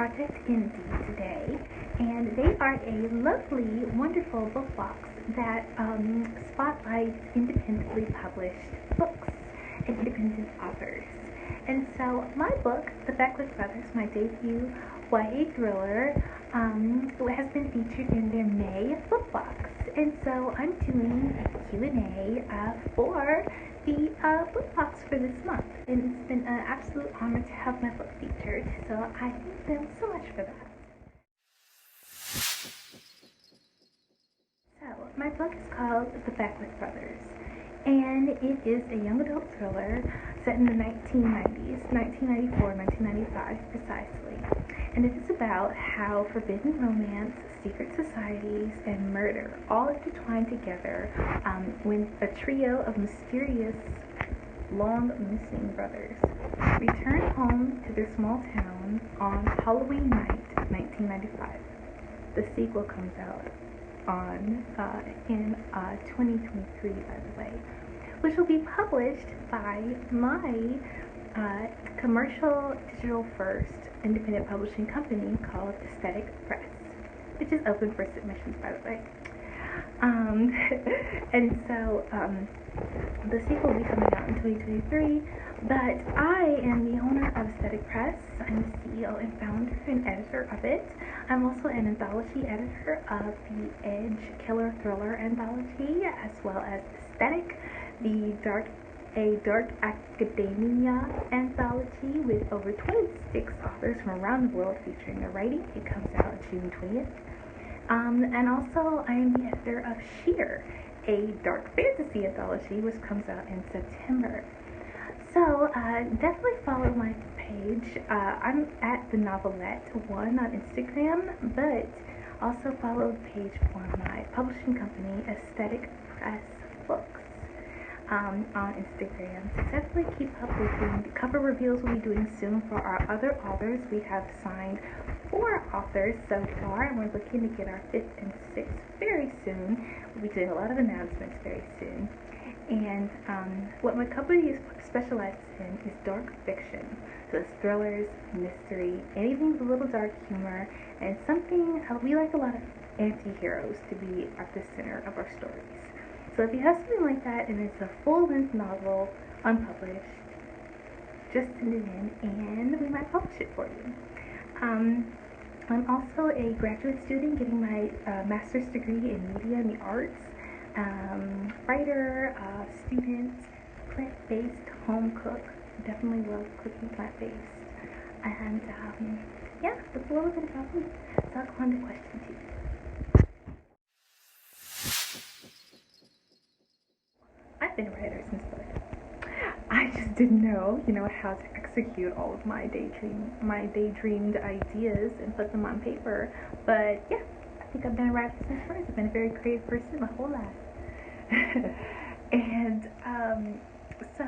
Project Indie today, and they are a lovely, wonderful book box that spotlights independently published books and independent authors. And so my book, The Backlit Brothers, my debut YA thriller, has been featured in their May book box. And so I'm doing a Q&A for the book box for this month. And it's been an absolute honor to have my book featured. So I thank them so much for that. So my book is called The Backlit Brothers. And it is a young adult thriller set in the 1990s, 1994, 1995 precisely. And it is about how forbidden romance, secret societies, and murder all intertwine together when a trio of mysterious, long-missing brothers return home to their small town on Halloween night, 1995. The sequel comes out in 2023, by the way, which will be published by my commercial digital first independent publishing company called Aesthetic Press, which is open for submissions, by the way. And so the sequel will be coming out in 2023, but I am the owner of Aesthetic Press. I'm the CEO and founder and editor of it. I'm also an anthology editor of the Edge Killer Thriller Anthology, as well as Aesthetic, a dark academia anthology with over 26 authors from around the world featuring their writing. It comes out June 20th. And also, I am the editor of Sheer, a dark fantasy anthology, which comes out in September. So, definitely follow my page. I'm at the Novelette1 on Instagram, but also follow the page for my publishing company, Aesthetic Press Books, on Instagram. So definitely keep up with the cover reveals we'll be doing soon for our other authors. We have signed 4 authors so far, and we're looking to get our 5th and 6th very soon. We'll be doing a lot of announcements very soon. And what my company specializes in is dark fiction. So it's thrillers, mystery, anything with a little dark humor, and something we like a lot of anti-heroes to be at the center of our stories. So if you have something like that and it's a full-length novel, unpublished, just send it in and we might publish it for you. I'm also a graduate student getting my master's degree in media and the arts. Writer, student, plant-based, home cook. Definitely love cooking plant-based. And yeah, that's a little bit about me. So I'll go on to question 2. I've been a writer since birth. I just didn't know, how to execute all of my daydreamed ideas and put them on paper. But yeah, I think I've been a writer since birth. I've been a very creative person my whole life. And so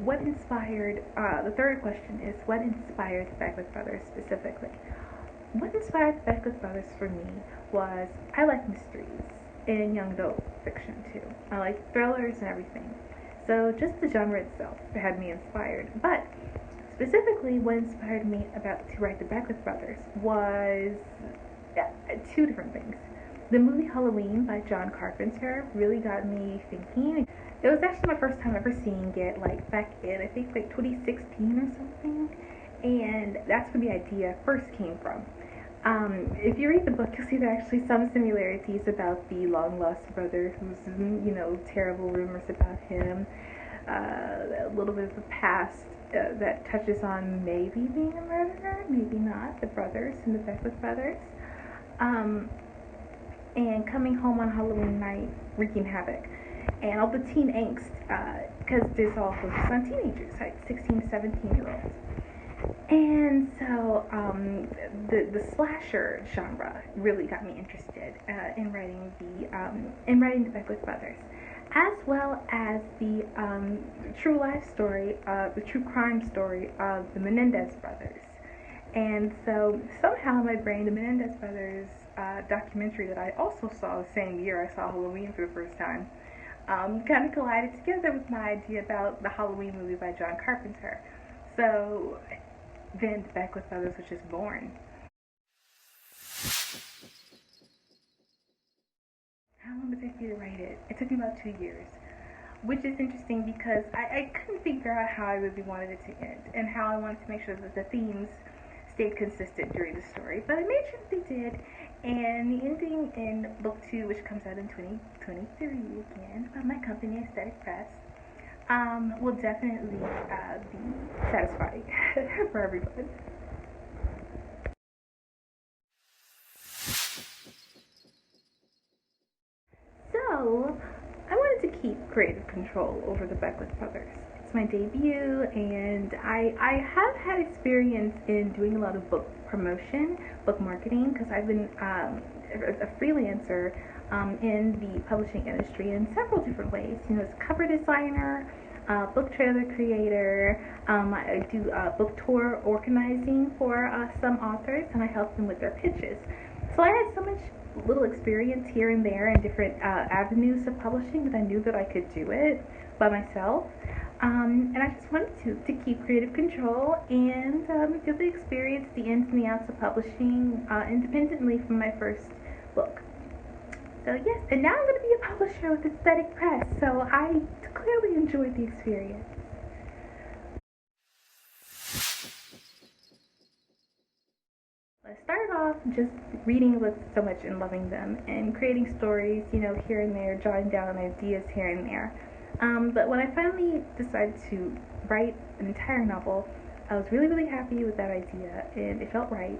what inspired, the third question is, what inspired the Beckwith Brothers specifically? What inspired the Beckwith Brothers for me was, I like mysteries and young adult fiction too. I like thrillers and everything. So just the genre itself had me inspired. But specifically what inspired me to write the Beckwith Brothers was 2 different things. The movie Halloween by John Carpenter really got me thinking. It was actually my first time ever seeing it, back in, I think, 2016 or something. And that's where the idea first came from. If you read the book, you'll see there are actually some similarities about the long-lost brother who's, terrible rumors about him. A little bit of a past that touches on maybe being a murderer, maybe not, the brothers and the Beckwith Brothers. And coming home on Halloween night, wreaking havoc. And all the teen angst, because there's all focus on teenagers, 16 to 17-year-olds. And so the slasher genre really got me interested in writing the Beckwith Brothers, as well as the true life story, the true crime story of the Menendez brothers. And so somehow in my brain, the Menendez brothers documentary that I also saw the same year I saw Halloween for the first time, kind of collided together with my idea about the Halloween movie by John Carpenter. So then the Beckwith Brothers was just born. took me about 2 years, which is interesting because I couldn't figure out how I really wanted it to end and how I wanted to make sure that the themes stayed consistent during the story. But I made sure that they did, and the ending in book 2, which comes out in 2023 again by my company, Aesthetic Press, will definitely be satisfying for everyone. So, I wanted to keep creative control over the Beckwith Brothers. It's my debut, and I have had experience in doing a lot of book promotion, book marketing, because I've been a freelancer in the publishing industry in several different ways. You know, as a cover designer, book trailer creator. I do book tour organizing for some authors, and I help them with their pitches. So I had so much little experience here and there in different avenues of publishing that I knew that I could do it by myself. And I just wanted to keep creative control and get the experience, the ins and the outs of publishing independently from my first book. So yes, and now I'm going to be a publisher with Aesthetic Press, so I clearly enjoyed the experience. I started off just reading books so much and loving them and creating stories, you know, here and there, jotting down ideas here and there. But when I finally decided to write an entire novel, I was really, really happy with that idea, and it felt right.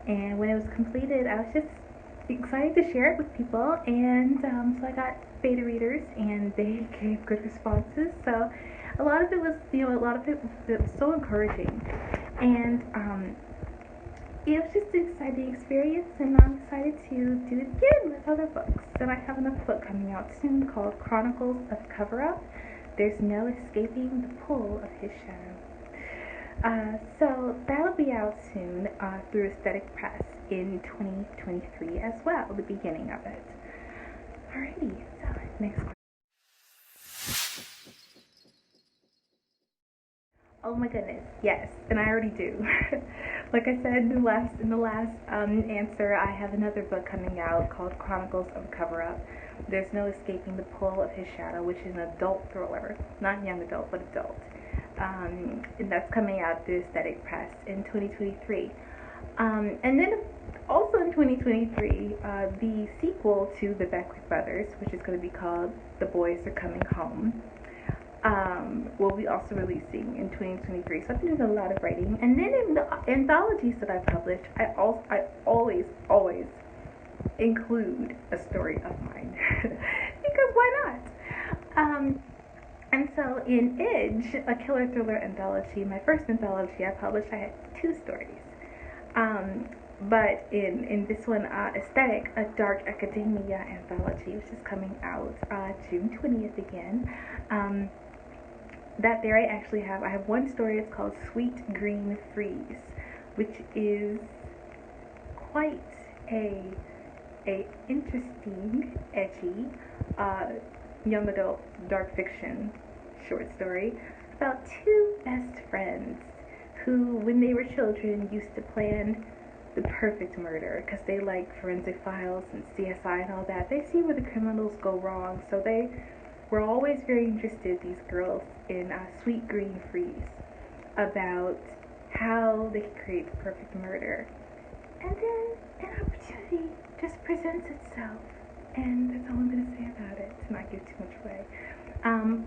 And when it was completed, I was just excited to share it with people, and so I got beta readers, and they gave good responses. So a lot of it was, you know, was so encouraging, and it was just an exciting experience, and I'm excited to do it again with other books. And I have another book coming out soon called Chronicles of Cover-Up. There's no escaping the pull of his shadow. So that'll be out soon through Aesthetic Press in 2023 as well, the beginning of it. Alrighty, so next question. Oh my goodness, yes, and I already do. Like I said in the last answer, I have another book coming out called Chronicles of Cover-Up. There's no escaping the pull of his shadow, which is an adult thriller, not young adult, but adult. And that's coming out through Aesthetic Press in 2023. And then also in 2023, the sequel to the Beckwith Brothers, which is going to be called The Boys Are Coming Home, will be also releasing in 2023. So I've been doing a lot of writing. And then in the anthologies that I've published, I always include a story of mine. Because why not? And so in Edge, a killer thriller anthology, my first anthology I published, I had 2 stories. But in this one, Aesthetic, a dark academia anthology, which is coming out June 20th again. That there I have one story. It's called Sweet Green Freeze, which is quite a interesting, edgy, young adult dark fiction short story about 2 best friends who, when they were children, used to plan the perfect murder because they like forensic files and CSI and all that. They see where the criminals go wrong, so they were always very interested, these girls, in Sweet Green Freeze, about how they could create the perfect murder. And then an opportunity just presents itself, and that's all I'm going to say about it to not give too much away.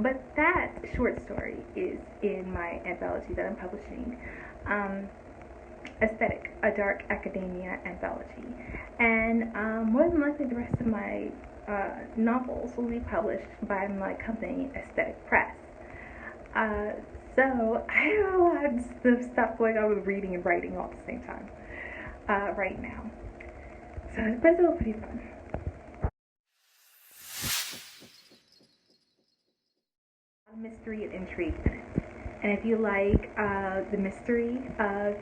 But that short story is in my anthology that I'm publishing, Aesthetic, a dark academia anthology. And more than likely the rest of my novels will be published by my company, Aesthetic Press. So I have a lot of stuff going on with reading and writing all at the same time right now. So it's been pretty fun. Mystery and intrigue in it. And if you like the mystery of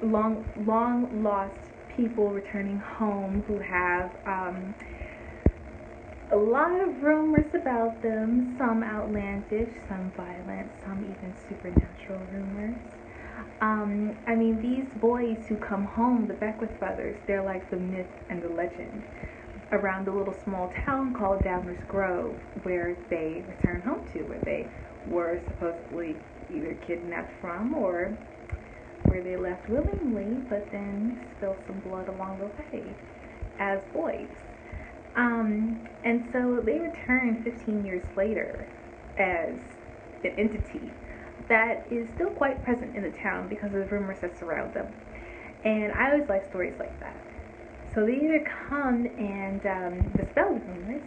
long lost people returning home who have a lot of rumors about them, some outlandish, some violent, some even supernatural rumors. I mean, these boys who come home, the Beckwith Brothers, they're like the myth and the legend. around a little small town called Downers Grove, where they return home to, where they were supposedly either kidnapped from or where they left willingly, but then spilled some blood along the way as boys. And so they return 15 years later as an entity that is still quite present in the town because of the rumors that surround them. And I always like stories like that. So they either come and dispel the rumors,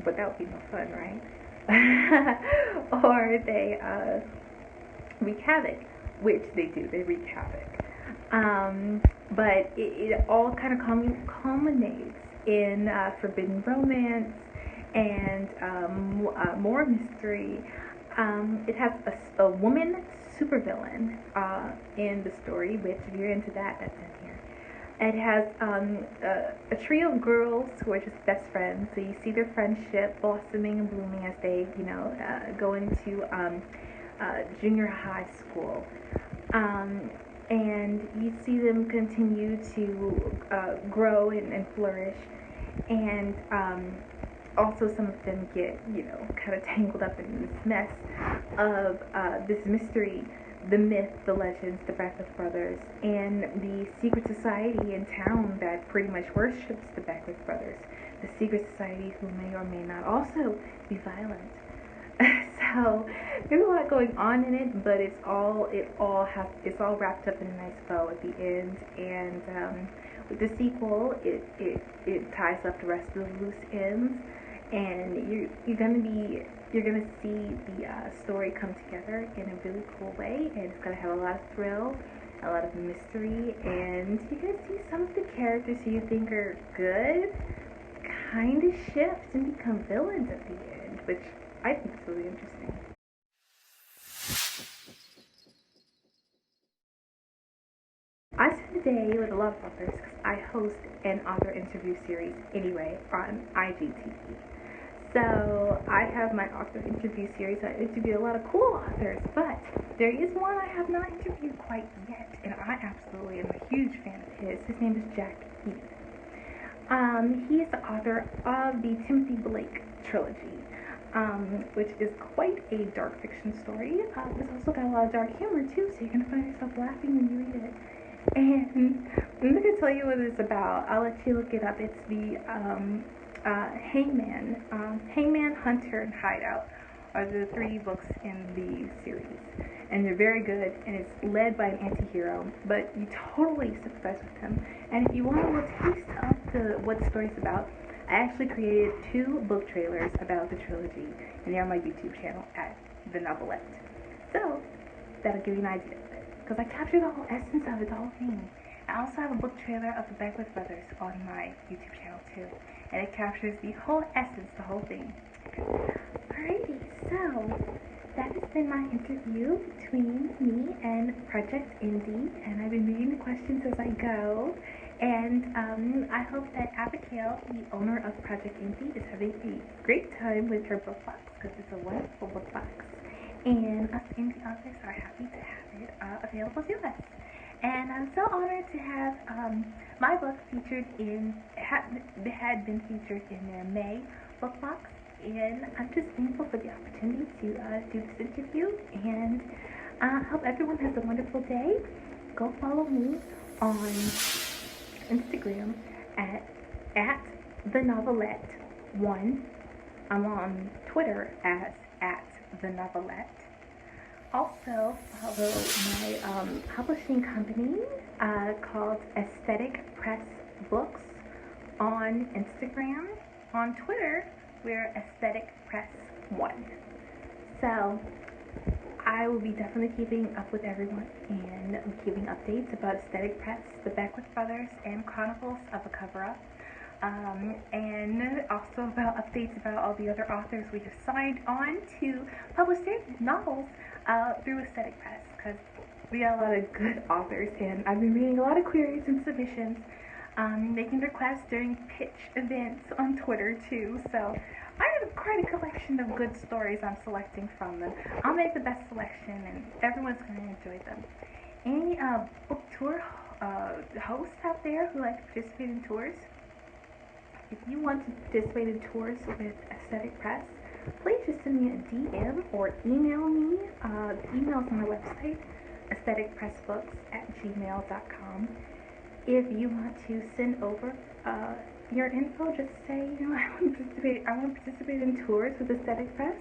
but that would be no fun, right? Or they wreak havoc, which they do. They wreak havoc. But it all kind of culminates in forbidden romance and more mystery. It has a woman supervillain in the story, which if you're into that, that's in here. It has a trio of girls who are just best friends. So you see their friendship blossoming and blooming as they, go into junior high school. And you see them continue to grow and flourish. And also some of them get, kind of tangled up in this mess of this mystery, the myth, the legends, the Beckwith Brothers, and the secret society in town that pretty much worships the Beckwith Brothers. The secret society who may or may not also be violent. So there's a lot going on in it, but it's all wrapped up in a nice bow at the end. And with the sequel, it ties up the rest of the loose ends, and you're gonna see the story come together in a really cool way, and it's gonna have a lot of thrill, a lot of mystery, and you're gonna see some of the characters who you think are good kind of shift and become villains at the end, which I think is really interesting. I spent a day with a lot of authors because I host an author interview series anyway on IGTV. So I have my author interview series. I interview a lot of cool authors, but there is one I have not interviewed quite yet, and I absolutely am a huge fan of his. His name is Heath. He is the author of the Timothy Blake trilogy, which is quite a dark fiction story. It's also got a lot of dark humor too, so you're gonna find yourself laughing when you read it. And I'm not gonna tell you what it's about. I'll let you look it up. It's the Hangman, Hunter, and Hideout are the 3 books in the series, and they're very good. And it's led by an anti-hero, but you totally sympathize with him. And if you want a little taste of what the story's about, I actually created 2 book trailers about the trilogy, and they're on my YouTube channel at The Novelette. So that'll give you an idea of it, because I captured the whole essence of it, the whole thing. I also have a book trailer of the Beckwith Brothers on my YouTube channel too, and it captures the whole essence, the whole thing. Alrighty, so that has been my interview between me and Project Indie, and I've been reading the questions as I go. And I hope that Abigail, the owner of Project Indie, is having a great time with her book box, because it's a wonderful book box. And us indie authors are happy to have it available to us. And I'm so honored to have my book featured had been featured in their May book box. And I'm just thankful for the opportunity to do this interview. And I hope everyone has a wonderful day. Go follow me on Instagram at the Novelette1. I'm on Twitter as at the Novelette. Also follow my publishing company called Aesthetic Press Books on Instagram. On Twitter, we're Aesthetic Press 1. So I will be definitely keeping up with everyone and giving updates about Aesthetic Press, the Beckwith Brothers, and Chronicles of Cover-Up. And also about updates about all the other authors we have signed on to publish their novels through Aesthetic Press, because we got a lot of good authors, and I've been reading a lot of queries and submissions, making requests during pitch events on Twitter too. So I have quite a collection of good stories I'm selecting from them. I'll make the best selection, and everyone's going to enjoy them. Any book tour hosts out there who like to participate in tours, if you want to participate in tours with Aesthetic Press, please just send me a DM or email me. The email's on the website, aestheticpressbooks@gmail.com. If you want to send over your info, just say, I want to participate in tours with Aesthetic Press,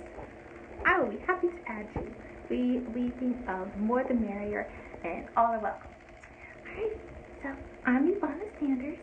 I will be happy to add you. We think the more the merrier, and all are welcome. Alright, so I'm Ivana Sanders,